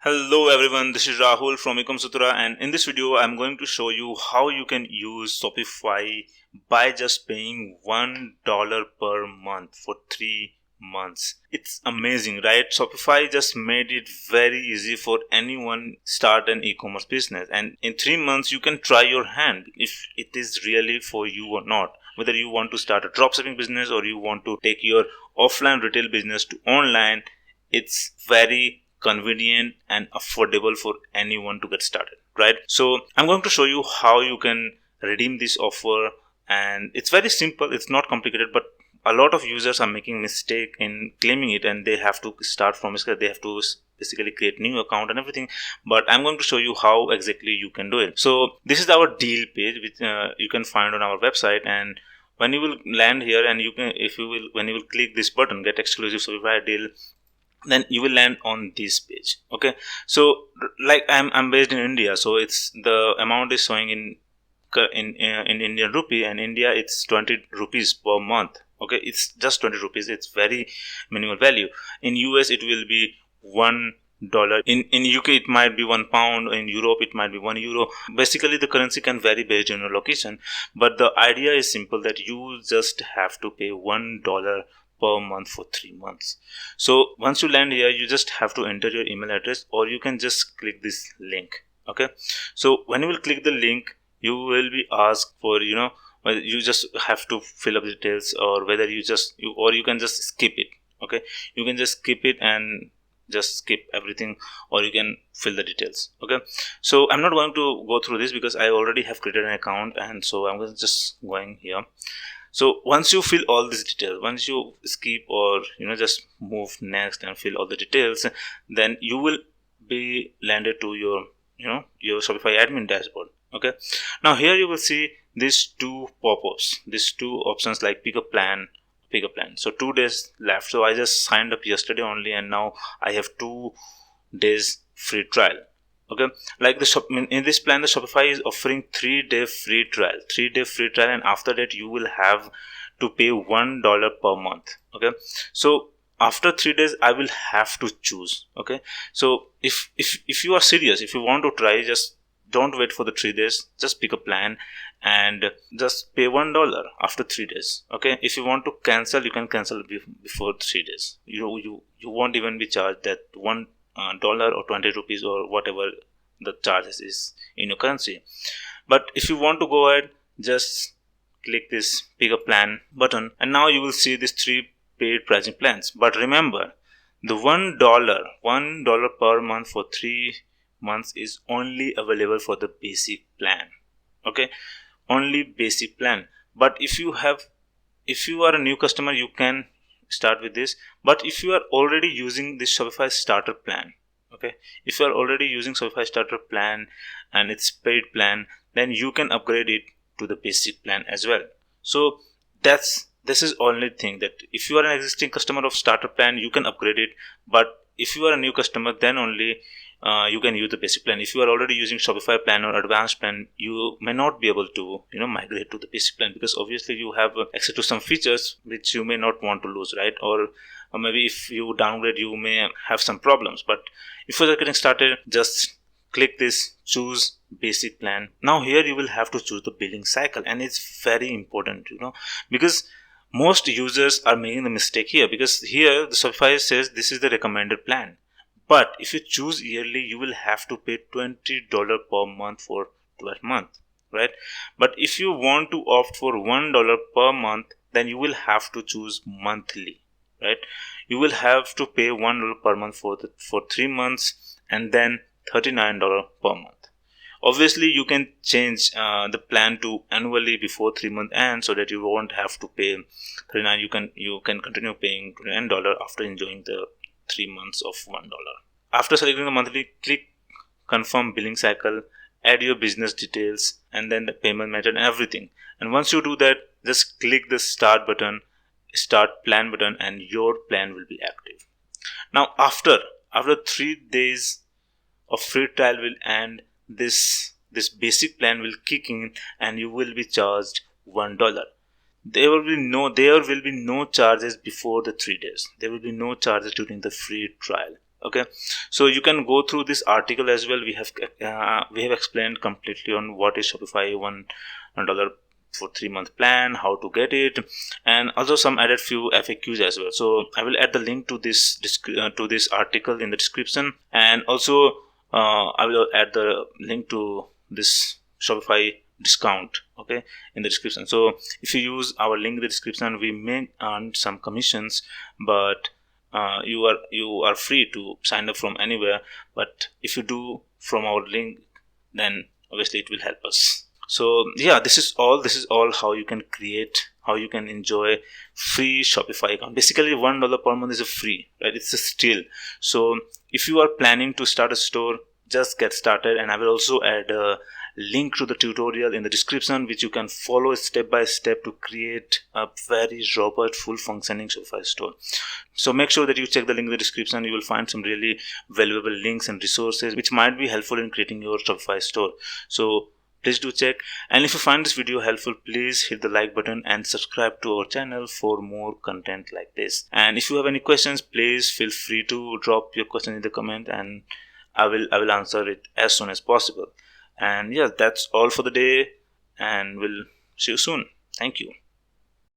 Hello everyone, this is Rahul from EcomSutra, and in this video I'm going to show you how you can use Shopify by just paying $1 per month for 3 months. It's amazing, right? Shopify just made it very easy for anyone start an e-commerce business, and in 3 months you can try your hand if it is really for you or not. Whether you want to start a dropshipping business or you want to take your offline retail business to online, it's very convenient and affordable for anyone to get started, right? So I'm going to show you how you can redeem this offer, and it's very simple. It's not complicated, but a lot of users are making mistake in claiming it, and they have to start from scratch. They have to basically create new account and everything, but I'm going to show you how exactly you can do it. So this is our deal page, which you can find on our website, and when you will land here, and you can, if you will, when you will click this button, get exclusive Shopify deal, then you will land on this page. Okay, so like I'm based in India, so it's the amount is showing in Indian rupee, and India it's 20 rupees per month. Okay, it's just 20 rupees. It's very minimal value. In US it will be $1. In UK it might be £1. In Europe it might be €1. Basically the currency can vary based on your location, but the idea is simple, that you just have to pay $1 per month for 3 months. So once you land here, you just have to enter your email address, or you can just click this link. Okay, so when you will click the link, you will be asked for, whether you just have to fill up the details, or whether you can just skip it. Okay, you can just skip it and just skip everything, or you can fill the details. Okay, so I'm not going to go through this because I already have created an account, and so I'm just going here. So once you fill all these details, once you skip or just move next and fill all the details, then you will be landed to your your Shopify admin dashboard. Okay, now here you will see these two pop-ups, these two options, like pick a plan. So 2 days left. So I just signed up yesterday only, and now I have 2 days free trial. Okay, like in this plan, the Shopify is offering 3-day free trial, and after that you will have to pay $1 per month. Okay, so after 3 days I will have to choose. Okay, so if you are serious, if you want to try, just don't wait for the 3 days. Just pick a plan and just pay $1 after 3 days. Okay, if you want to cancel, you can cancel before 3 days. You won't even be charged that $1 or 20 rupees or whatever the charges is in your currency. But if you want to go ahead, just click this pick a plan button, and now you will see these 3 paid pricing plans. But remember, the $1 per month for 3 months is only available for the basic plan. Okay, only basic plan. But if you are a new customer, you can start with this. But if you are already using this Shopify starter plan, okay, if you are already using Shopify starter plan and it's paid plan, then you can upgrade it to the basic plan as well. So this is only thing, that if you are an existing customer of starter plan, you can upgrade it. But if you are a new customer, then only you can use the basic plan. If you are already using Shopify plan or advanced plan, you may not be able to migrate to the basic plan, because obviously you have access to some features which you may not want to lose, right? Or maybe if you downgrade, you may have some problems. But if you are getting started, just click this choose basic plan. Now here you will have to choose the billing cycle, and it's very important, because most users are making the mistake here, because here the Shopify says this is the recommended plan. But if you choose yearly, you will have to pay $20 per month for 12 months, right? But if you want to opt for $1 per month, then you will have to choose monthly, right? You will have to pay $1 per month for 3 months, and then $39 per month. Obviously, you can change the plan to annually before 3 months end, so that you won't have to pay $39. You can continue paying $29 after enjoying the 3 months of $1. After selecting the monthly, click confirm billing cycle, add your business details, and then the payment method and everything. And once you do that, just click the start plan button, and your plan will be active. Now after 3 days of free trial will end, this basic plan will kick in, and you will be charged $1. There will be no charges before the 3 days. There will be no charges during the free trial. Okay, so you can go through this article as well. We have explained completely on what is Shopify $1 for 3-month plan, how to get it, and also some added few FAQs as well. So I will add the link to this article in the description, and also I will add the link to this Shopify discount, okay, in the description. So if you use our link in the description, we may earn some commissions, but you are free to sign up from anywhere. But if you do from our link, then obviously it will help us. So yeah, this is all how you can enjoy free Shopify account. Basically $1 per month is a free, right? It's a steal. So if you are planning to start a store, just get started, and I will also add a link to the tutorial in the description, which you can follow step by step to create a very robust, full functioning Shopify store. So make sure that you check the link in the description. You will find some really valuable links and resources which might be helpful in creating your Shopify store. So please do check. And if you find this video helpful, please hit the like button and subscribe to our channel for more content like this. And if you have any questions, please feel free to drop your question in the comment, and I will answer it as soon as possible. And yeah, that's all for the day, and we'll see you soon. Thank you.